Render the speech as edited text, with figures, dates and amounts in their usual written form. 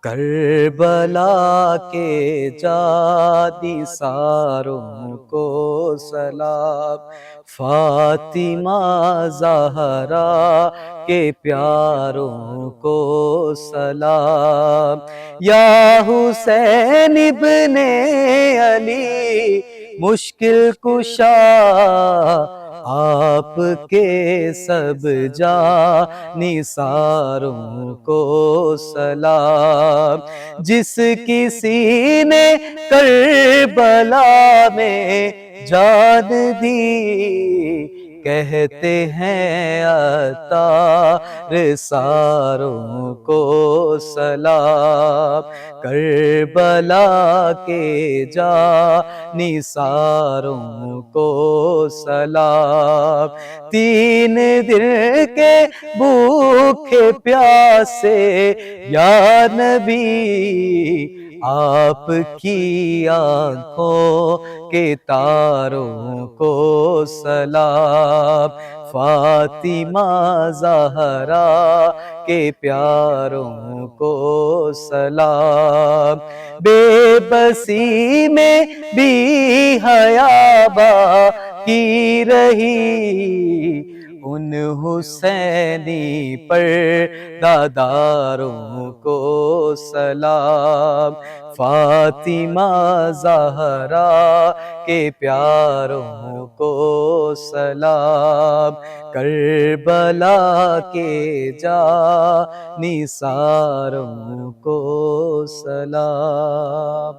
کربلا کے جادی ساروں کو سلام، فاطمہ زہرا کے پیاروں کو سلام، یا حسین ابن علی مشکل کشا آپ کے سب جانثاروں کو سلام، جس کسی نے کربلا میں جان دی کہتے ہیں عطار ساروں کو سلام، کربلا کے جانثاروں کو سلام، تین دل کے بھوکے پیاسے یا نبی آپ کی آنکھوں کے تاروں کو سلام، فاطمہ زہرا کے پیاروں کو سلام، بے بسی میں بھی حیا باقی رہی ان حسینی پرداداروں کو سلام، فاطمہ زہرا کے پیاروں کو سلام، کربلا کے جانثاروں کو سلام۔